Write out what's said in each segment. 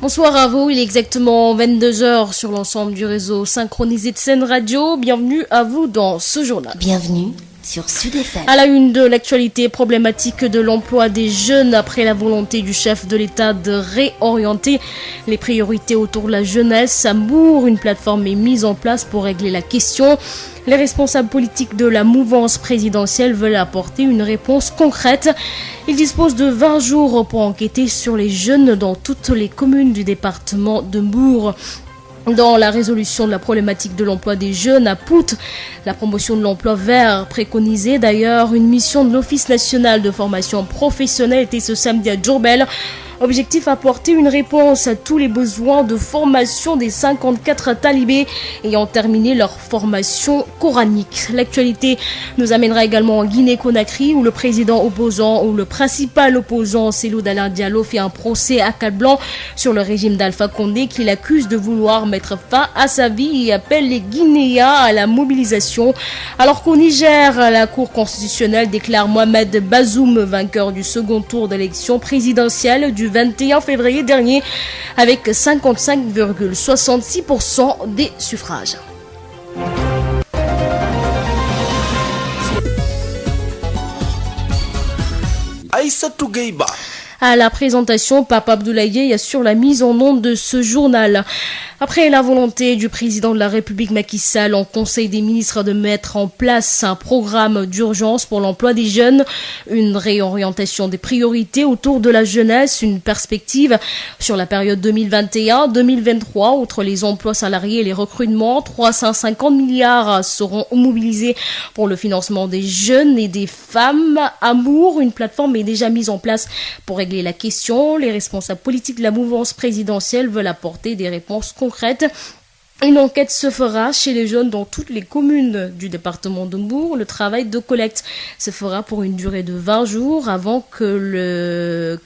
Bonsoir à vous, il est exactement 22h sur l'ensemble du réseau synchronisé de Sen Radio. Bienvenue à vous dans ce journal. Bienvenue sur Sud FM. À la une de l'actualité, problématique de l'emploi des jeunes après la volonté du chef de l'État de réorienter les priorités autour de la jeunesse. À Mbour, une plateforme est mise en place pour régler la question. Les responsables politiques de la mouvance présidentielle veulent apporter une réponse concrète. Ils disposent de 20 jours pour enquêter sur les jeunes dans toutes les communes du département de Mbour. Dans la résolution de la problématique de l'emploi des jeunes à Pout, la promotion de l'emploi vert préconisait d'ailleurs une mission de l'Office national de formation professionnelle était ce samedi à Diourbel. Objectif, apporter une réponse à tous les besoins de formation des 54 talibés ayant terminé leur formation coranique. L'actualité nous amènera également en Guinée-Conakry où le président opposant ou le principal opposant Cellou Dalein Diallo fait un procès à carte blanche sur le régime d'Alpha Condé qu'il accuse de vouloir mettre fin à sa vie et appelle les Guinéens à la mobilisation. Alors qu'au Niger, la Cour constitutionnelle déclare Mohamed Bazoum vainqueur du second tour d'élection présidentielle du 21 février dernier avec 55,66% des suffrages. Aïssatou Gueye-Ba. À la présentation, Pape Abdoulaye Dièye assure la mise en onde de ce journal. Après la volonté du président de la République Macky Sall en Conseil des ministres de mettre en place un programme d'urgence pour l'emploi des jeunes, une réorientation des priorités autour de la jeunesse, une perspective sur la période 2021-2023, outre les emplois salariés et les recrutements, 350 milliards seront mobilisés pour le financement des jeunes et des femmes. Amour, une plateforme est déjà mise en place pour régler la question. Les responsables politiques de la mouvance présidentielle veulent apporter des réponses concrètes. Une enquête se fera chez les jeunes dans toutes les communes du département de Mbour. Le travail de collecte se fera pour une durée de 20 jours avant que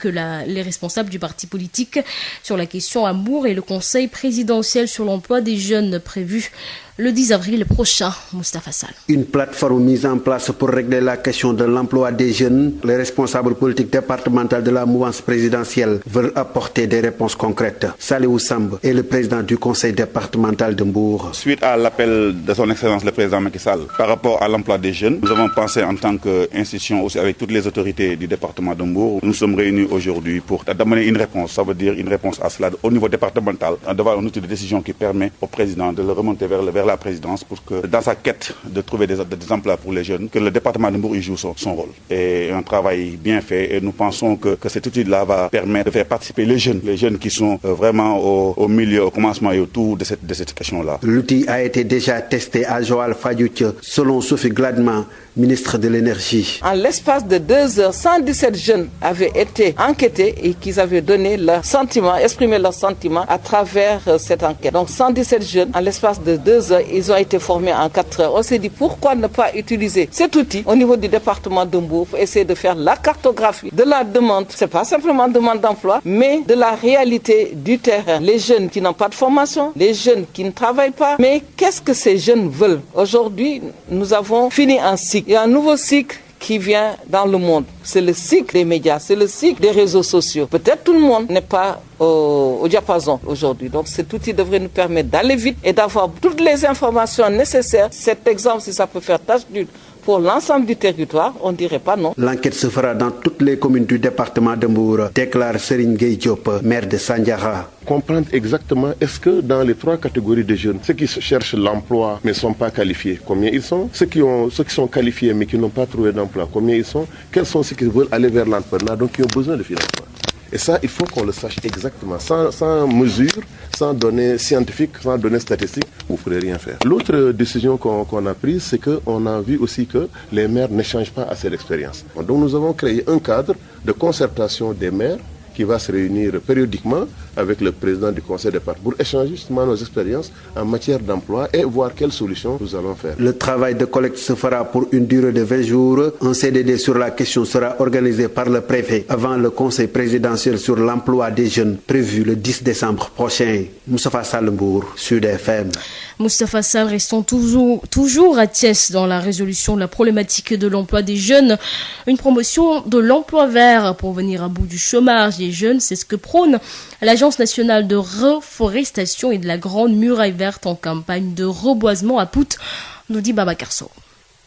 les responsables du parti politique sur la question à Mbour et le conseil présidentiel sur l'emploi des jeunes prévu le 10 avril prochain. Moustapha Sall. Une plateforme mise en place pour régler la question de l'emploi des jeunes. Les responsables politiques départementaux de la mouvance présidentielle veulent apporter des réponses concrètes. Salihou Samb est le président du conseil départemental de Mbour. Suite à l'appel de son excellence le président Macky Sall par rapport à l'emploi des jeunes, nous avons pensé en tant qu'institution aussi avec toutes les autorités du département de Mbour. Nous sommes réunis aujourd'hui pour amener une réponse, ça veut dire une réponse à cela au niveau départemental, d'avoir un outil de décision qui permet au président de le remonter vers la présidence pour que dans sa quête de trouver des emplois pour les jeunes, que le département de Mbour y joue son rôle. Et un travail bien fait et nous pensons que cet outil-là va permettre de faire participer les jeunes qui sont vraiment au milieu, au commencement et autour de cette question-là. L'outil a été déjà testé à Joal Fadiouth, selon Sophie Gladman, ministre de l'Énergie. En l'espace de 2 heures, 117 jeunes avaient été enquêtés et qu'ils avaient donné leurs sentiments, exprimé leurs sentiments à travers cette enquête. Donc 117 jeunes, en l'espace de 2 heures, ils ont été formés en 4 heures. On s'est dit pourquoi ne pas utiliser cet outil au niveau du département de Mbour pour essayer de faire la cartographie de la demande. C'est pas simplement demande d'emploi, mais de la réalité du terrain. Les jeunes qui n'ont pas de formation, les jeunes qui ne travaillent pas. Mais qu'est-ce que ces jeunes veulent? Aujourd'hui, nous avons fini un cycle. Il y a un nouveau cycle qui vient dans le monde. C'est le cycle des médias, c'est le cycle des réseaux sociaux. Peut-être tout le monde n'est pas au diapason aujourd'hui. Donc cet outil devrait nous permettre d'aller vite et d'avoir toutes les informations nécessaires. Cet exemple, si ça peut faire tâche d'huile pour l'ensemble du territoire, on ne dirait pas non. L'enquête se fera dans toutes les communes du département de Mbour, déclare Serigne Gueye Diop, maire de Sandiara. Comprendre exactement, est-ce que dans les 3 catégories de jeunes, ceux qui cherchent l'emploi mais ne sont pas qualifiés, combien ils sont? Ceux qui sont qualifiés mais qui n'ont pas trouvé d'emploi, combien ils sont? Quels sont ceux qui veulent aller vers l'entrepreneuriat, donc qui ont besoin de financement? Et ça, il faut qu'on le sache exactement, sans mesure, sans données scientifiques, sans données statistiques, vous ne pourrez rien faire. L'autre décision qu'on a prise, c'est qu'on a vu aussi que les maires n'échangent pas assez d'expérience. Donc nous avons créé un cadre de concertation des maires qui va se réunir périodiquement avec le président du conseil départemental pour échanger justement nos expériences en matière d'emploi et voir quelles solutions nous allons faire. Le travail de collecte se fera pour une durée de 20 jours. Un CDD sur la question sera organisé par le préfet avant le conseil présidentiel sur l'emploi des jeunes prévu le 10 décembre prochain. Moustapha Sall, Mbour, Sud FM. Moustapha Sall, restons toujours à Thiès dans la résolution de la problématique de l'emploi des jeunes. Une promotion de l'emploi vert pour venir à bout du chômage des jeunes, c'est ce que prône l'Agence nationale de reforestation et de la Grande Muraille Verte en campagne de reboisement à Pout, nous dit Babacar Sow.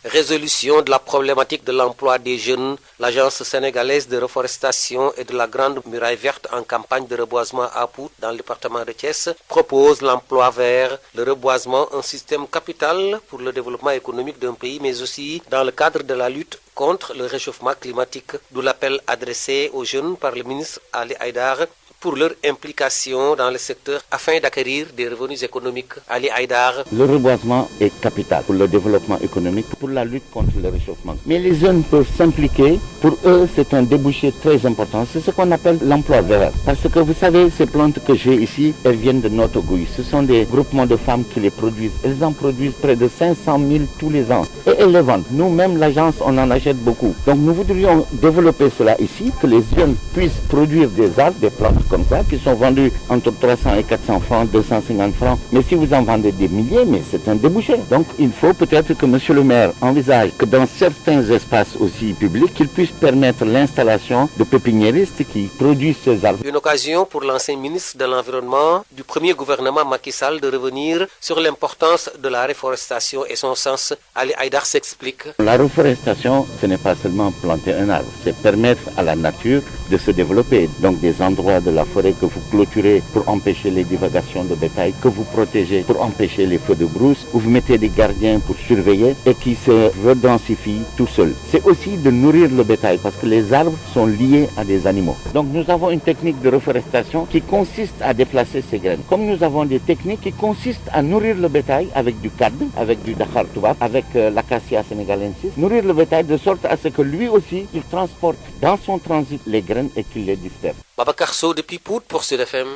Résolution de la problématique de l'emploi des jeunes, l'Agence sénégalaise de reforestation et de la Grande Muraille Verte en campagne de reboisement à Pout dans le département de Thiès propose l'emploi vert, le reboisement, un système capital pour le développement économique d'un pays, mais aussi dans le cadre de la lutte contre le réchauffement climatique, d'où l'appel adressé aux jeunes par le ministre Ali Haïdar pour leur implication dans le secteur afin d'acquérir des revenus économiques. Ali Haïdar. Le reboisement est capital pour le développement économique, pour la lutte contre le réchauffement. Mais les jeunes peuvent s'impliquer. Pour eux, c'est un débouché très important. C'est ce qu'on appelle l'emploi vert. Parce que vous savez, ces plantes que j'ai ici, elles viennent de notre Gouille. Ce sont des groupements de femmes qui les produisent. Elles en produisent près de 500 000 tous les ans. Et elles les vendent. Nous-mêmes, l'agence, on en achète beaucoup. Donc nous voudrions développer cela ici, que les jeunes puissent produire des arbres, des plantes comme ça, qui sont vendus entre 300 et 400 francs, 250 francs. Mais si vous en vendez des milliers, mais c'est un débouché. Donc il faut peut-être que monsieur le maire envisage que dans certains espaces aussi publics, qu'il puisse permettre l'installation de pépiniéristes qui produisent ces arbres. Une occasion pour l'ancien ministre de l'Environnement du premier gouvernement Macky Sall de revenir sur l'importance de la reforestation et son sens. Ali Haïdar s'explique. La reforestation, ce n'est pas seulement planter un arbre, c'est permettre à la nature de se développer. Donc des endroits de la forêt que vous clôturez pour empêcher les divagations de bétail, que vous protégez pour empêcher les feux de brousse, où vous mettez des gardiens pour surveiller et qui se redensifient tout seuls. C'est aussi de nourrir le bétail parce que les arbres sont liés à des animaux. Donc nous avons une technique de reforestation qui consiste à déplacer ces graines. Comme nous avons des techniques qui consistent à nourrir le bétail avec du cadre, avec du Dakar Toubab, avec l'acacia sénégalensis, nourrir le bétail de sorte à ce que lui aussi, il transporte dans son transit les graines et qu'il les disperse. Babacar Sow depuis Pout pour Sud FM.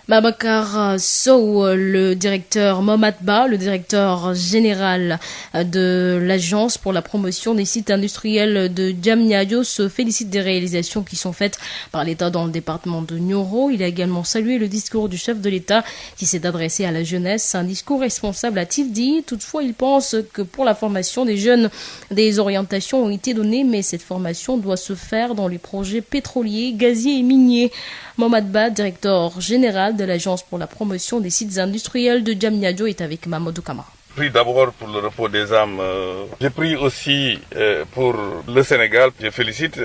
Babacar Sow, le directeur Mohamed Ba, le directeur général de l'Agence pour la promotion des sites industriels de Diamniadio, se félicite des réalisations qui sont faites par l'État dans le département de Nioro. Il a également salué le discours du chef de l'État qui s'est adressé à la jeunesse. Un discours responsable, a-t-il dit. Toutefois, il pense que pour la formation des jeunes, des orientations ont été données, mais cette formation doit se faire dans les projets pétroliers, gaziers et miniers. Mohamed Ba, directeur général de l'Agence pour la promotion des sites industriels de Diamniadio, est avec Mamadou Kamara. Pris d'abord pour le repos des âmes. J'ai pris aussi pour le Sénégal. Je félicite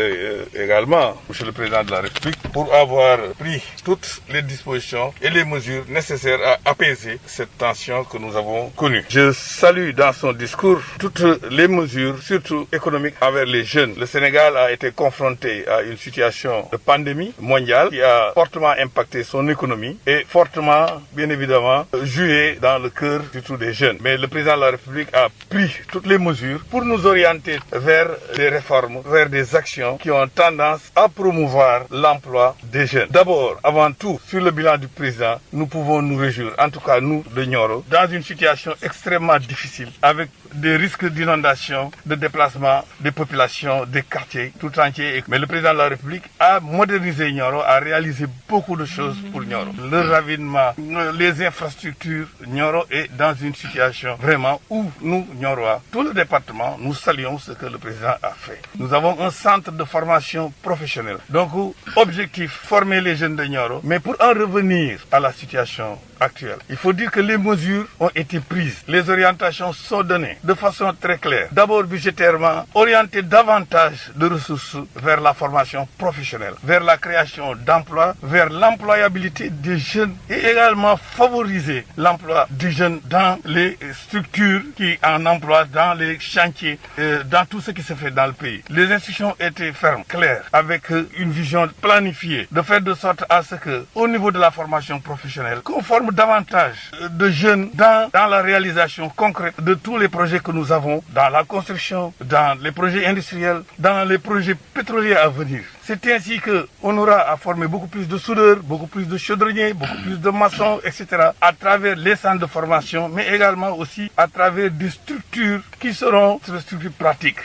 également M. le Président de la République pour avoir pris toutes les dispositions et les mesures nécessaires à apaiser cette tension que nous avons connue. Je salue dans son discours toutes les mesures, surtout économiques, envers les jeunes. Le Sénégal a été confronté à une situation de pandémie mondiale qui a fortement impacté son économie et fortement, bien évidemment, joué dans le cœur surtout des jeunes. Mais le président de la République a pris toutes les mesures pour nous orienter vers des réformes, vers des actions qui ont tendance à promouvoir l'emploi des jeunes. D'abord, avant tout, sur le bilan du président, nous pouvons nous réjouir, en tout cas nous de Nioro, dans une situation extrêmement difficile, avec des risques d'inondation, de déplacement des populations, des quartiers tout entiers. Mais le président de la République a modernisé Nioro, a réalisé beaucoup de choses pour Nioro. Le ravinement, les infrastructures, Nioro est dans une situation vraiment où nous, Niorois, tout le département, nous saluons ce que le président a fait. Nous avons un centre de formation professionnelle. Donc, objectif, former les jeunes de Nioro. Mais pour en revenir à la situation actuelle, il faut dire que les mesures ont été prises. Les orientations sont données de façon très claire. D'abord budgétairement, orienter davantage de ressources vers la formation professionnelle, vers la création d'emplois, vers l'employabilité des jeunes et également favoriser l'emploi des jeunes dans les structures qui en emploient, dans les chantiers, dans tout ce qui se fait dans le pays. Les institutions étaient fermes, claires, avec une vision planifiée, de faire de sorte à ce que, au niveau de la formation professionnelle, qu'on forme davantage de jeunes dans la réalisation concrète de tous les projets que nous avons, dans la construction, dans les projets industriels, dans les projets pétroliers à venir. C'est ainsi qu'on aura à former beaucoup plus de soudeurs, beaucoup plus de chaudronniers, beaucoup plus de maçons, etc. à travers les centres de formation, mais également aussi à travers des structures qui seront des structures pratiques.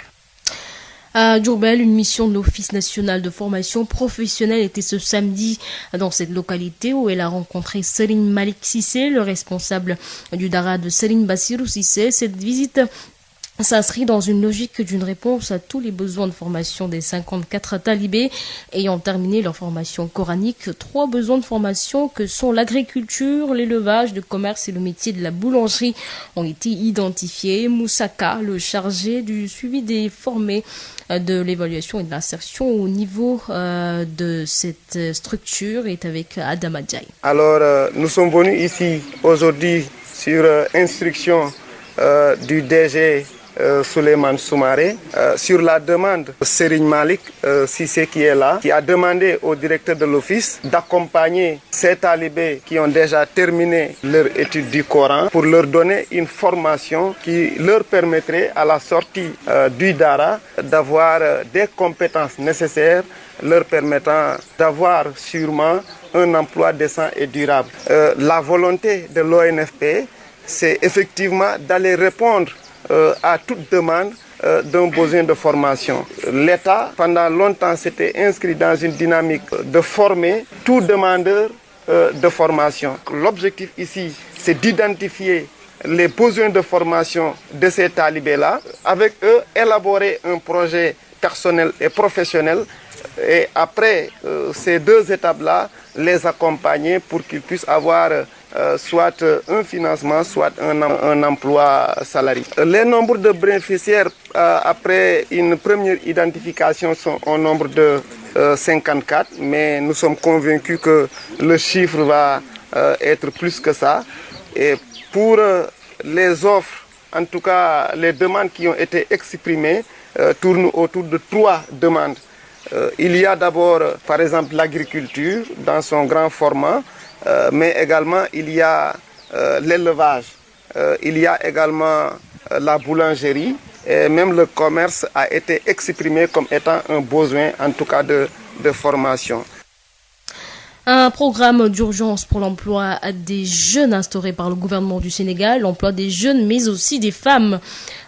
À Diourbel, une mission de l'Office national de formation professionnelle était ce samedi dans cette localité où elle a rencontré Serigne Malik Sissé, le responsable du Dara de Serigne Bassirou Sissé. Cette visite s'inscrit dans une logique d'une réponse à tous les besoins de formation des 54 talibés ayant terminé leur formation coranique. 3 besoins de formation que sont l'agriculture, l'élevage, le commerce et le métier de la boulangerie ont été identifiés. Moussaka, le chargé du suivi des formés, de l'évaluation et de l'insertion au niveau de cette structure, est avec Adam Adjaï. Alors, nous sommes venus ici aujourd'hui sur instruction du DG Souleymane Soumaré, sur la demande de Serigne Malik Sissé qui est là, qui a demandé au directeur de l'office d'accompagner ces talibés qui ont déjà terminé leur étude du Coran pour leur donner une formation qui leur permettrait à la sortie du Dara d'avoir des compétences nécessaires leur permettant d'avoir sûrement un emploi décent et durable. La volonté de l'ONFP, c'est effectivement d'aller répondre à toute demande d'un besoin de formation. L'État, pendant longtemps, s'était inscrit dans une dynamique de former tout demandeur de formation. L'objectif ici, c'est d'identifier les besoins de formation de ces talibés-là, avec eux, élaborer un projet personnel et professionnel, et après ces 2 étapes-là, les accompagner pour qu'ils puissent avoir soit un financement, soit un emploi salarié. Les nombres de bénéficiaires, après une première identification, sont au nombre de 54, mais nous sommes convaincus que le chiffre va être plus que ça. Et pour les offres, en tout cas les demandes qui ont été exprimées, tournent autour de 3 demandes. Il y a d'abord, par exemple, l'agriculture dans son grand format, mais également il y a l'élevage, il y a également la boulangerie, et même le commerce a été exprimé comme étant un besoin, en tout cas de formation. Un programme d'urgence pour l'emploi des jeunes instauré par le gouvernement du Sénégal, l'emploi des jeunes mais aussi des femmes.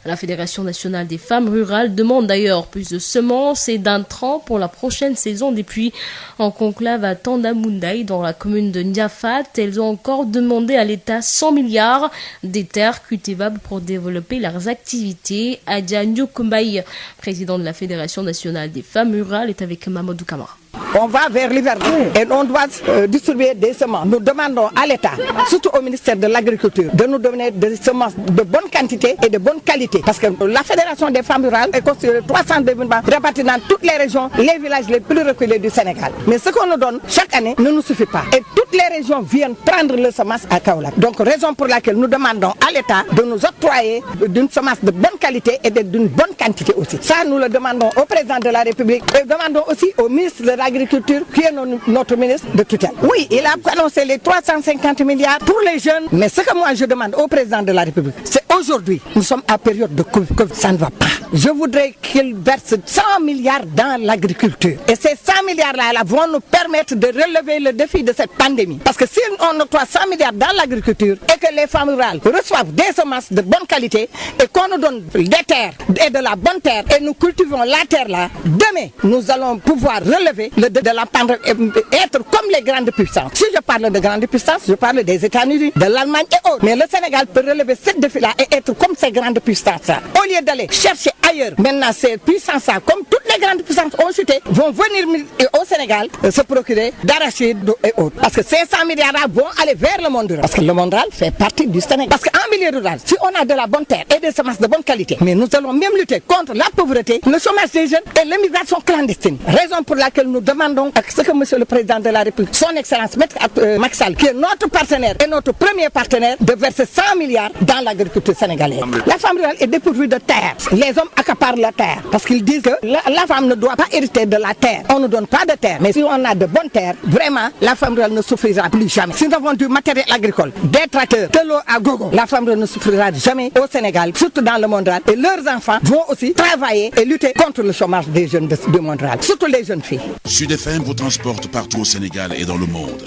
La Fédération nationale des femmes rurales demande d'ailleurs plus de semences et d'intrants pour la prochaine saison des pluies. En conclave à Tandamundaï, dans la commune de Ndiafat, elles ont encore demandé à l'État 100 milliards des terres cultivables pour développer leurs activités. Adja Nyokumbaï, président de la Fédération nationale des femmes rurales, est avec Mamadou Kamara. On va vers l'hiver et on doit distribuer des semences. Nous demandons à l'État, surtout au ministère de l'Agriculture, de nous donner des semences de bonne quantité et de bonne qualité. Parce que la Fédération des femmes rurales est constituée de 302 bâtiments répartis dans toutes les régions, les villages les plus reculés du Sénégal. Mais ce qu'on nous donne chaque année ne nous suffit pas. Et toutes les régions viennent prendre le semence à Kaolack. Donc raison pour laquelle nous demandons à l'État de nous octroyer d'une semence de bonne qualité et d'une bonne quantité aussi. Ça, nous le demandons au président de la République et demandons aussi au ministre de l'Agriculture, qui est notre ministre de tutelle. Oui, il a annoncé les 350 milliards pour les jeunes. Mais ce que moi je demande au président de la République, c'est aujourd'hui, nous sommes à période de Covid, ça ne va pas. Je voudrais qu'il verse 100 milliards dans l'agriculture. Et ces 100 milliards-là vont nous permettre de relever le défi de cette pandémie. Parce que si on octroie 100 milliards dans l'agriculture et que les femmes rurales reçoivent des semences de bonne qualité et qu'on nous donne des terres et de la bonne terre et nous cultivons la terre là, demain, nous allons pouvoir relever le défi de la pandémie et être comme les grandes puissances. Si je parle de grandes puissances, je parle des États-Unis, de l'Allemagne et autres. Mais le Sénégal peut relever ce défi-là et être comme ces grandes puissances-là. Au lieu d'aller chercher ailleurs, maintenant ces puissances-là, comme toutes les grandes puissances ont chuté, vont venir au Sénégal se procurer d'arachides et autres. Parce que ces 100 milliards-là vont aller vers le monde rural. Parce que le monde rural fait partie du Sénégal. Parce qu'en milieu rural, si on a de la bonne terre et des semences de bonne qualité, mais nous allons même lutter contre la pauvreté, le chômage des jeunes et l'immigration clandestine. Raison pour laquelle nous demandons à ce que Monsieur le Président de la République, son Excellence Macky Sall, qui est notre partenaire et notre premier partenaire, de verser 100 milliards dans l'agriculture sénégalaise. La femme rurale est dépourvue de terre. Les hommes accaparent la terre parce qu'ils disent que la femme ne doit pas hériter de la terre. On ne donne pas de terre. Mais si on a de bonnes terres, vraiment, la femme rurale ne souffrira plus jamais. Si nous avons du matériel agricole, des tracteurs, de l'eau à gogo, la femme rurale ne souffrira jamais au Sénégal, surtout dans le monde rural. Et leurs enfants vont aussi travailler et lutter contre le chômage des jeunes du monde rural, surtout les jeunes filles. Sud FM vous transporte partout au Sénégal et dans le monde.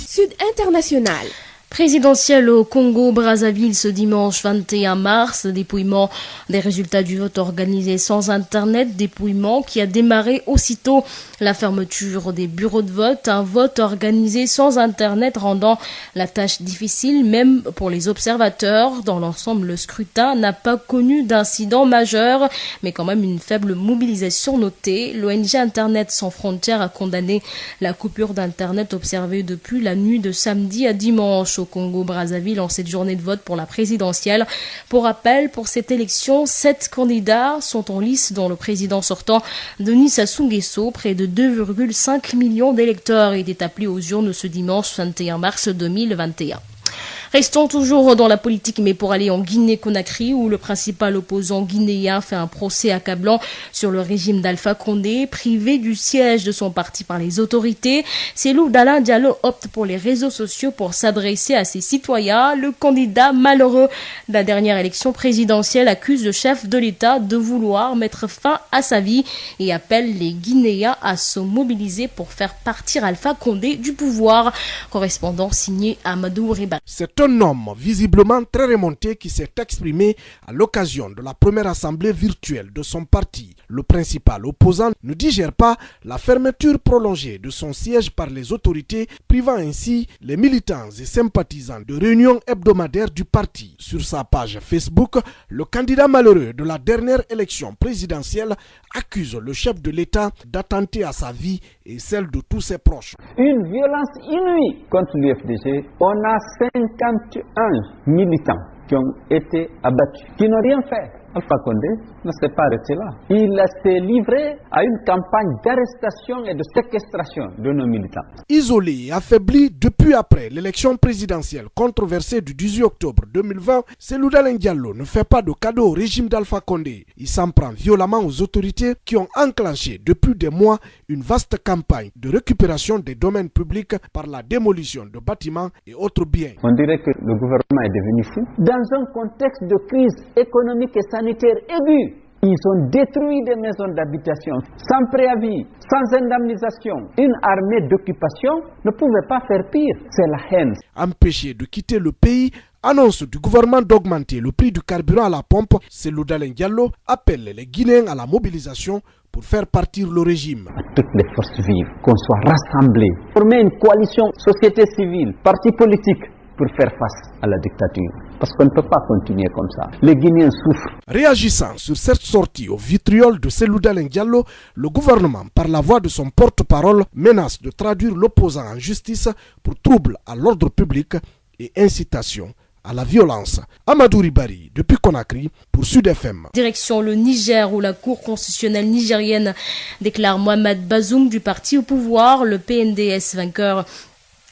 Sud International. Présidentielle au Congo-Brazzaville ce dimanche 21 mars, dépouillement des résultats du vote organisé sans Internet, dépouillement qui a démarré aussitôt la fermeture des bureaux de vote, un vote organisé sans Internet rendant la tâche difficile même pour les observateurs. Dans l'ensemble, le scrutin n'a pas connu d'incident majeur, mais quand même une faible mobilisation notée. L'ONG Internet sans frontières a condamné la coupure d'Internet observée depuis la nuit de samedi à dimanche au Congo-Brazzaville en cette journée de vote pour la présidentielle. Pour rappel, pour cette élection, 7 candidats sont en lice, dont le président sortant Denis Sassou Nguesso. Près de 2,5 millions d'électeurs étaient appelés aux urnes ce dimanche 21 mars 2021. Restons toujours dans la politique, mais pour aller en Guinée-Conakry, où le principal opposant guinéen fait un procès accablant sur le régime d'Alpha Condé, privé du siège de son parti par les autorités. Cellou Dalein Diallo opte pour les réseaux sociaux pour s'adresser à ses citoyens. Le candidat malheureux de la dernière élection présidentielle accuse le chef de l'État de vouloir mettre fin à sa vie et appelle les Guinéens à se mobiliser pour faire partir Alpha Condé du pouvoir. Correspondant signé Amadou Riba. C'est un homme visiblement très remonté qui s'est exprimé à l'occasion de la première assemblée virtuelle de son parti. Le principal opposant ne digère pas la fermeture prolongée de son siège par les autorités, privant ainsi les militants et sympathisants de réunions hebdomadaires du parti. Sur sa page Facebook, le candidat malheureux de la dernière élection présidentielle accuse le chef de l'État d'attenter à sa vie et celle de tous ses proches. Une violence inouïe contre l'UFDG. On a 51 militants qui ont été abattus, qui n'ont rien fait. Alpha Condé ne s'est pas arrêté là. Il s'est livré à une campagne d'arrestation et de séquestration de nos militants. Isolé et affaibli depuis après l'élection présidentielle controversée du 18 octobre 2020, Cellou Dalein Diallo ne fait pas de cadeau au régime d'Alpha Condé. Il s'en prend violemment aux autorités qui ont enclenché depuis des mois une vaste campagne de récupération des domaines publics par la démolition de bâtiments et autres biens. On dirait que le gouvernement est devenu fou. Dans un contexte de crise économique et sanitaire aiguë, ils ont détruit des maisons d'habitation sans préavis, sans indemnisation. Une armée d'occupation ne pouvait pas faire pire. C'est la haine. Empêché de quitter le pays, annonce du gouvernement d'augmenter le prix du carburant à la pompe, Cellou Dalein Diallo appelle les Guinéens à la mobilisation pour faire partir le régime. À toutes les forces vives, qu'on soit rassemblés, former une coalition société civile, partis politiques, pour faire face à la dictature. Parce qu'on ne peut pas continuer comme ça. Les Guinéens souffrent. Réagissant sur cette sortie au vitriol de Cellou Dalein Diallo, le gouvernement, par la voix de son porte-parole, menace de traduire l'opposant en justice pour trouble à l'ordre public et incitation à la violence. Amadou Ribari, depuis Conakry, pour Sud FM. Direction le Niger, où la Cour constitutionnelle nigérienne déclare Mohamed Bazoum du parti au pouvoir, le PNDS vainqueur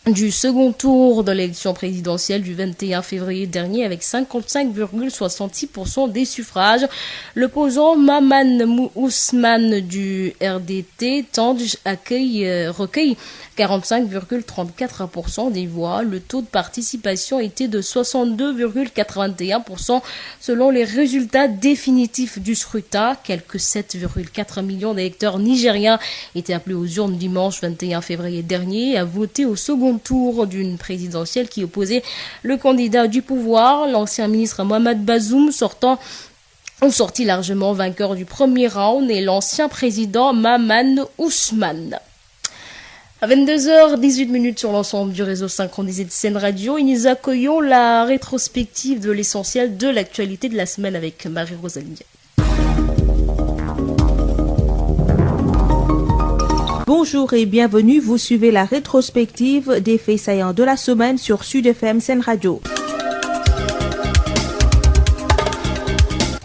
du second tour de l'élection présidentielle du 21 février dernier avec 55,66% des suffrages. L'opposant Maman Ousmane du RDT Tandj recueille 45,34% des voix. Le taux de participation était de 62,81% selon les résultats définitifs du scrutin. Quelques 7,4 millions d'électeurs nigériens étaient appelés aux urnes dimanche 21 février dernier à voter au second tour d'une présidentielle qui opposait le candidat du pouvoir, l'ancien ministre Mohamed Bazoum, sorti largement vainqueur du premier round, et l'ancien président Maman Ousmane. À 22h18 sur l'ensemble du réseau synchronisé de Sen Radio, et nous accueillons la rétrospective de l'essentiel de l'actualité de la semaine avec Marie-Rosalie. Bonjour et bienvenue, vous suivez la rétrospective des faits saillants de la semaine sur Sud FM Sen Radio.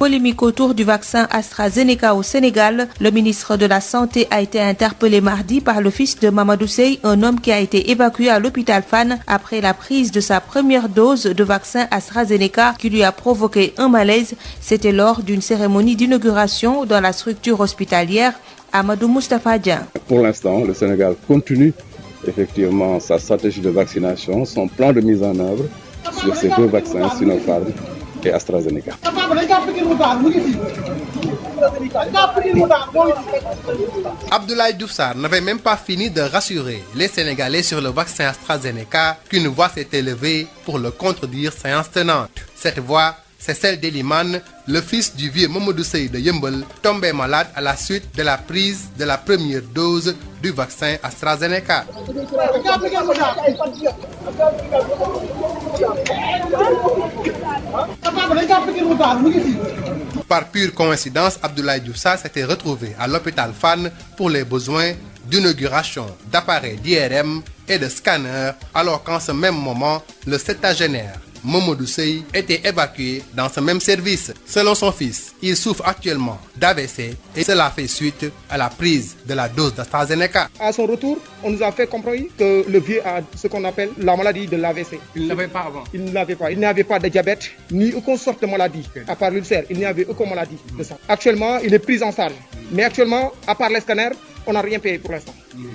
Polémique autour du vaccin AstraZeneca au Sénégal. Le ministre de la Santé a été interpellé mardi par le fils de Mamadou Sey, un homme qui a été évacué à l'hôpital Fann après la prise de sa première dose de vaccin AstraZeneca qui lui a provoqué un malaise. C'était lors d'une cérémonie d'inauguration dans la structure hospitalière. Amadou Moustapha Dia. Pour l'instant, le Sénégal continue effectivement sa stratégie de vaccination, son plan de mise en œuvre sur ces deux vaccins Sinopharm et AstraZeneca. Abdoulaye Diouf Sarr n'avait même pas fini de rassurer les Sénégalais sur le vaccin AstraZeneca qu'une voix s'est élevée pour le contredire séance tenante. Cette voix, c'est celle d'Eliman, le fils du vieux Mamadou Seye de Yeumbeul, tombé malade à la suite de la prise de la première dose du vaccin AstraZeneca. Par pure coïncidence, Abdoulaye Diouf Sarr s'était retrouvé à l'hôpital Fann pour les besoins d'inauguration d'appareils d'IRM et de scanners, alors qu'en ce même moment, le septagénaire Mamadou Seye était évacué dans ce même service. Selon son fils, il souffre actuellement d'AVC et cela fait suite à la prise de la dose d'AstraZeneca. À son retour, on nous a fait comprendre que le vieux a ce qu'on appelle la maladie de l'AVC. Il n'avait pas avant. Il n'avait pas. Il n'avait pas de diabète, ni aucune sorte de maladie. À part l'ulcère, il n'y avait aucune maladie de ça. Actuellement, il est pris en charge. Mais actuellement, à part les scanners, on n'a rien payé pour l'instant.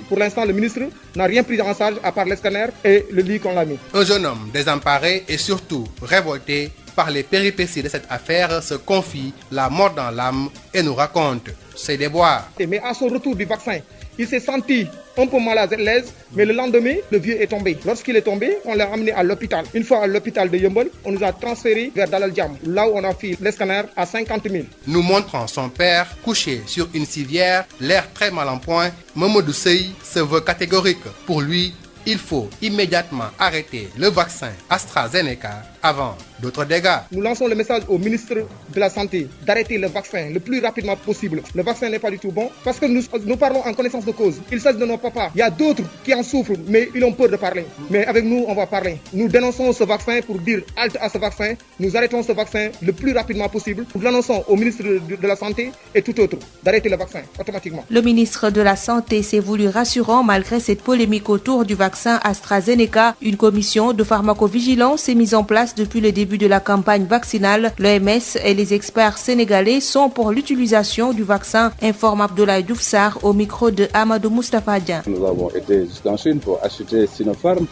Pour l'instant, le ministre n'a rien pris en charge à part les scanners et le lit qu'on l'a mis. Un jeune homme désemparé et surtout révolté par les péripéties de cette affaire se confie la mort dans l'âme et nous raconte ses déboires. Mais à son retour du vaccin, il s'est senti un peu mal à l'aise, mais le lendemain, le vieux est tombé. Lorsqu'il est tombé, on l'a amené à l'hôpital. Une fois à l'hôpital de Yeumbeul, on nous a transféré vers Dalal Jamm, là où on a fait les scanners à 50 000. Nous montrons son père couché sur une civière, l'air très mal en point. Mamadou Seye se veut catégorique. Pour lui, il faut immédiatement arrêter le vaccin AstraZeneca avant d'autres dégâts. Nous lançons le message au ministre de la Santé d'arrêter le vaccin le plus rapidement possible. Le vaccin n'est pas du tout bon parce que nous parlons en connaissance de cause. Il s'agit de nos papas. Il y a d'autres qui en souffrent, mais ils ont peur de parler. Mais avec nous, on va parler. Nous dénonçons ce vaccin pour dire halte à ce vaccin. Nous arrêtons ce vaccin le plus rapidement possible. Nous l'annonçons au ministre de la Santé et tout autre d'arrêter le vaccin automatiquement. Le ministre de la Santé s'est voulu rassurant malgré cette polémique autour du vaccin AstraZeneca. Une commission de pharmacovigilance est mise en place depuis le début de la campagne vaccinale. L'OMS et les experts sénégalais sont pour l'utilisation du vaccin, informe Abdoulaye Diouf Sarr au micro de Amadou Moustapha Dian. Nous avons été jusqu'en Chine pour acheter Sinopharm,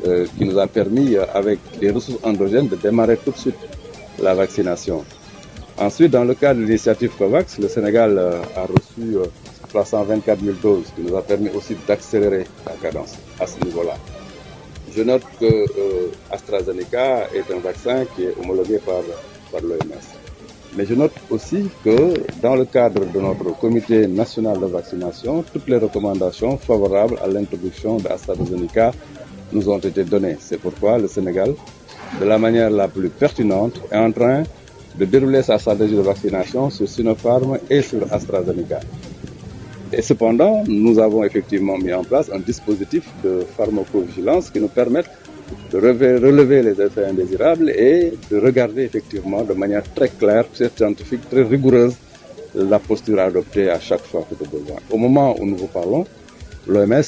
qui nous a permis, avec des ressources endogènes, de démarrer tout de suite la vaccination. Ensuite, dans le cadre de l'initiative COVAX, le Sénégal a reçu 324 000 doses, qui nous a permis aussi d'accélérer la cadence à ce niveau-là. Je note que AstraZeneca est un vaccin qui est homologué par l'OMS. Mais je note aussi que dans le cadre de notre comité national de vaccination, toutes les recommandations favorables à l'introduction d'AstraZeneca nous ont été données. C'est pourquoi le Sénégal, de la manière la plus pertinente, est en train de dérouler sa stratégie de vaccination sur Sinopharm et sur AstraZeneca. Et cependant, nous avons effectivement mis en place un dispositif de pharmacovigilance qui nous permet de relever les effets indésirables et de regarder effectivement de manière très claire, très scientifique, très rigoureuse la posture adoptée à chaque fois que de besoin. Au moment où nous vous parlons, l'OMS,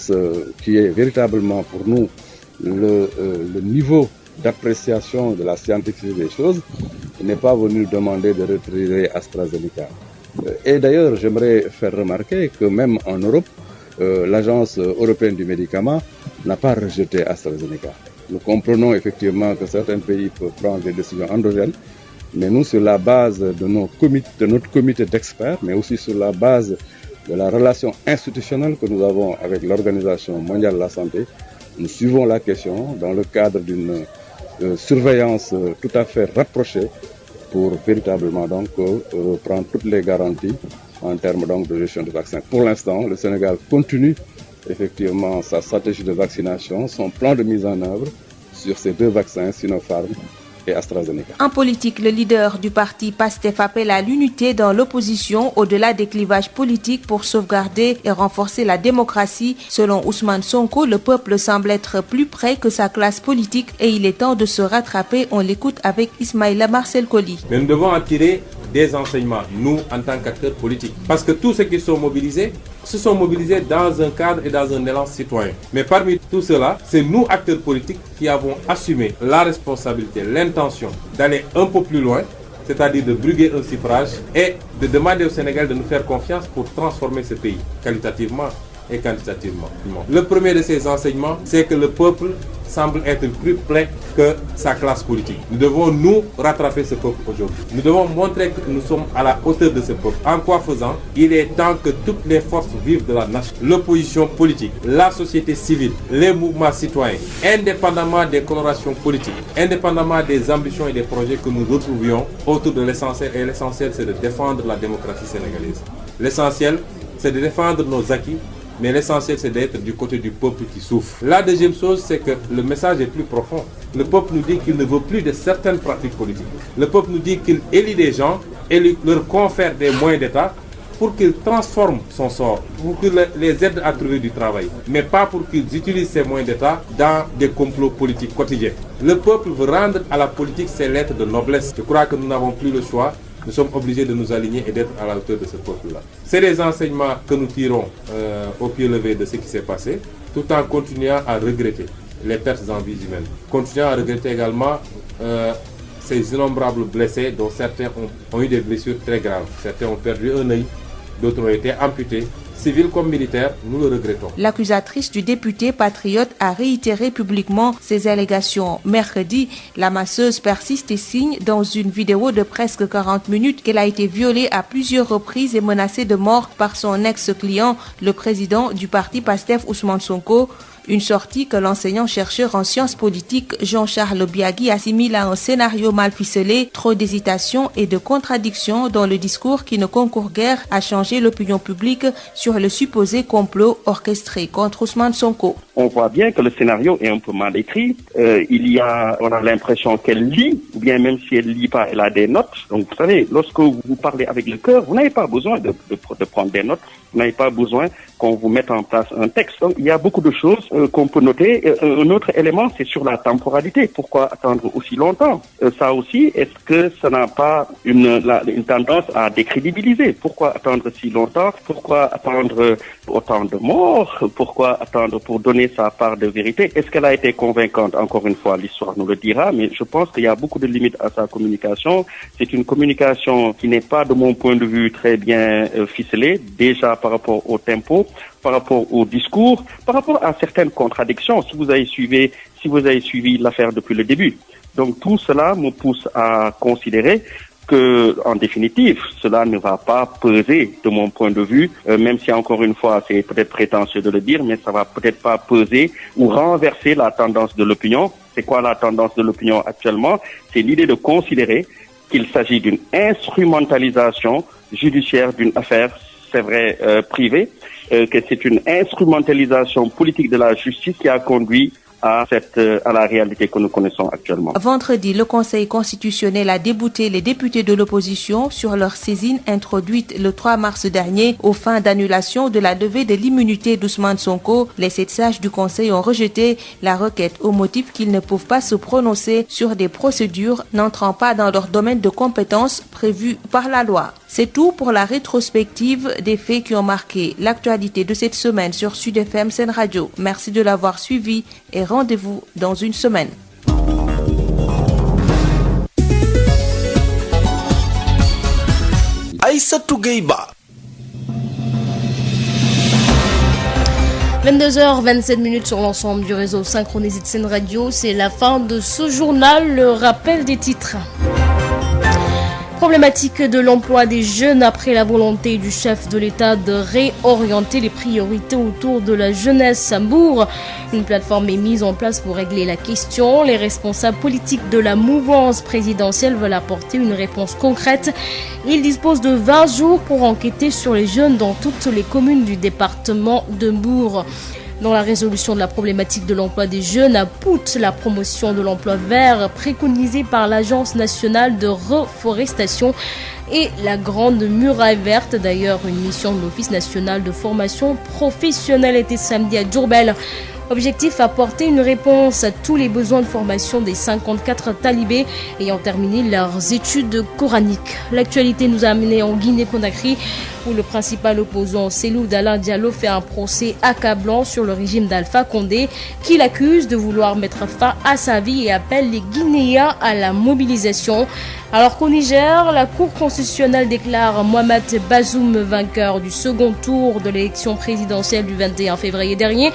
qui est véritablement pour nous le niveau d'appréciation de la scientificité des choses, n'est pas venu demander de retirer AstraZeneca. Et d'ailleurs, j'aimerais faire remarquer que même en Europe, l'Agence européenne du médicament n'a pas rejeté AstraZeneca. Nous comprenons effectivement que certains pays peuvent prendre des décisions endogènes, mais nous, sur la base de notre comité d'experts, mais aussi sur la base de la relation institutionnelle que nous avons avec l'Organisation mondiale de la santé, nous suivons la question dans le cadre d'une surveillance tout à fait rapprochée pour véritablement donc prendre toutes les garanties en termes donc de gestion de vaccins. Pour l'instant, le Sénégal continue effectivement sa stratégie de vaccination, son plan de mise en œuvre sur ces deux vaccins, Sinopharm et AstraZeneca. En politique, le leader du parti PASTEF appelle à l'unité dans l'opposition au-delà des clivages politiques pour sauvegarder et renforcer la démocratie. Selon Ousmane Sonko, le peuple semble être plus près que sa classe politique et il est temps de se rattraper. On l'écoute avec Ismaïla Marcel Colli. Mais nous devons en tirer des enseignements, nous, en tant qu'acteurs politiques. Parce que tous ceux qui sont mobilisés, se sont mobilisés dans un cadre et dans un élan citoyen. Mais parmi tout cela, c'est nous, acteurs politiques, qui avons assumé la responsabilité, l'intention d'aller un peu plus loin, c'est-à-dire de briguer un suffrage et de demander au Sénégal de nous faire confiance pour transformer ce pays, qualitativement et quantitativement. Le premier de ces enseignements, c'est que le peuple semble être plus plein que sa classe politique. Nous devons nous rattraper ce peuple aujourd'hui. Nous devons montrer que nous sommes à la hauteur de ce peuple. En quoi faisant, il est temps que toutes les forces vives de la nation, l'opposition politique, la société civile, les mouvements citoyens, indépendamment des colorations politiques, indépendamment des ambitions et des projets que nous retrouvions autour de l'essentiel. Et l'essentiel, c'est de défendre la démocratie sénégalaise. L'essentiel, c'est de défendre nos acquis, mais l'essentiel, c'est d'être du côté du peuple qui souffre. La deuxième chose, c'est que le message est plus profond. Le peuple nous dit qu'il ne veut plus de certaines pratiques politiques. Le peuple nous dit qu'il élit des gens et leur confère des moyens d'État pour qu'ils transforment son sort, pour qu'ils les aident à trouver du travail, mais pas pour qu'ils utilisent ces moyens d'État dans des complots politiques quotidiens. Le peuple veut rendre à la politique ses lettres de noblesse. Je crois que nous n'avons plus le choix. Nous sommes obligés de nous aligner et d'être à la hauteur de ce peuple-là. C'est les enseignements que nous tirons au pied levé de ce qui s'est passé, tout en continuant à regretter les pertes en vies humaines. Continuant à regretter également ces innombrables blessés dont certains ont eu des blessures très graves. Certains ont perdu un œil, d'autres ont été amputés. Civils comme militaires, nous le regrettons. L'accusatrice du député patriote a réitéré publiquement ses allégations. Mercredi, la masseuse persiste et signe dans une vidéo de presque 40 minutes qu'elle a été violée à plusieurs reprises et menacée de mort par son ex-client, le président du parti PASTEF Ousmane Sonko. Une sortie que l'enseignant-chercheur en sciences politiques Jean-Charles Biagui assimile à un scénario mal ficelé, trop d'hésitation et de contradictions dans le discours qui ne concourt guère à changer l'opinion publique sur le supposé complot orchestré contre Ousmane Sonko. On voit bien que le scénario est un peu mal écrit. On a l'impression qu'elle lit, ou bien même si elle lit pas, elle a des notes. Donc vous savez, lorsque vous parlez avec le cœur, vous n'avez pas besoin de prendre des notes, vous n'avez pas besoin qu'on vous mette en place un texte. Donc il y a beaucoup de choses qu'on peut noter. Un autre élément, c'est sur la temporalité. Pourquoi attendre aussi longtemps? Ça aussi, est-ce que ça n'a pas une tendance à décrédibiliser? Pourquoi attendre si longtemps? Pourquoi attendre autant de morts? Pourquoi attendre pour donner sa part de vérité? Est-ce qu'elle a été convaincante? Encore une fois, l'histoire nous le dira, mais je pense qu'il y a beaucoup de limites à sa communication. C'est une communication qui n'est pas, de mon point de vue, très bien ficelée, déjà par rapport au tempo, par rapport au discours, par rapport à certaines contradictions, si vous avez suivi l'affaire depuis le début. Donc tout cela me pousse à considérer que, en définitive, cela ne va pas peser, de mon point de vue, même si encore une fois, c'est peut-être prétentieux de le dire, mais ça va peut-être pas peser ou renverser la tendance de l'opinion. C'est quoi la tendance de l'opinion actuellement? C'est l'idée de considérer qu'il s'agit d'une instrumentalisation judiciaire d'une affaire, c'est vrai, privée, que c'est une instrumentalisation politique de la justice qui a conduit à la réalité que nous connaissons actuellement. Vendredi, le Conseil constitutionnel a débouté les députés de l'opposition sur leur saisine introduite le 3 mars dernier aux fins d'annulation de la levée de l'immunité d'Ousmane Sonko. Les 7 sages du Conseil ont rejeté la requête au motif qu'ils ne peuvent pas se prononcer sur des procédures n'entrant pas dans leur domaine de compétences prévues par la loi. C'est tout pour la rétrospective des faits qui ont marqué l'actualité de cette semaine sur Sud FM Sen Radio. Merci de l'avoir suivi et rendez-vous dans une semaine. Aïssatou Gueye-Ba. 22h27 sur l'ensemble du réseau synchronisé de Sen Radio. C'est la fin de ce journal. Le rappel des titres. Problématique de l'emploi des jeunes après la volonté du chef de l'État de réorienter les priorités autour de la jeunesse à Mbour. Une plateforme est mise en place pour régler la question. Les responsables politiques de la mouvance présidentielle veulent apporter une réponse concrète. Ils disposent de 20 jours pour enquêter sur les jeunes dans toutes les communes du département de Mbour. Dans la résolution de la problématique de l'emploi des jeunes à Pout, la promotion de l'emploi vert préconisée par l'Agence nationale de reforestation et la Grande Muraille Verte. D'ailleurs, une mission de l'Office national de formation professionnelle était samedi à Diourbel. Objectif, apporter une réponse à tous les besoins de formation des 54 talibés ayant terminé leurs études coraniques. L'actualité nous a amené en Guinée-Conakry où le principal opposant Cellou Dalein Diallo fait un procès accablant sur le régime d'Alpha Condé qui l'accuse de vouloir mettre fin à sa vie et appelle les Guinéens à la mobilisation. Alors qu'au Niger, la Cour constitutionnelle déclare Mohamed Bazoum vainqueur du second tour de l'élection présidentielle du 21 février dernier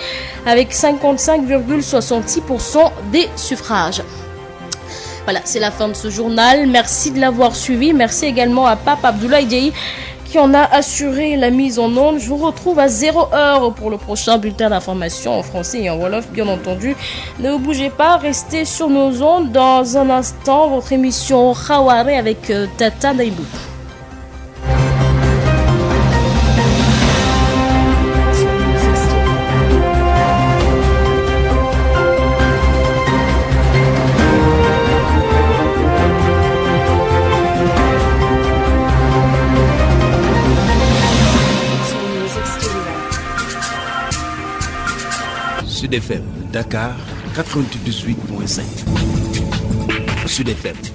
avec 55,66% des suffrages. Voilà, c'est la fin de ce journal. Merci de l'avoir suivi. Merci également à Pape Abdoulaye Diaye qui en a assuré la mise en onde. Je vous retrouve à 0h pour le prochain bulletin d'information en français et en wolof, bien entendu. Ne vous bougez pas, restez sur nos ondes. Dans un instant, votre émission Khaware avec Tata Naibou. Sud FM, Dakar 98.5. Sud FM.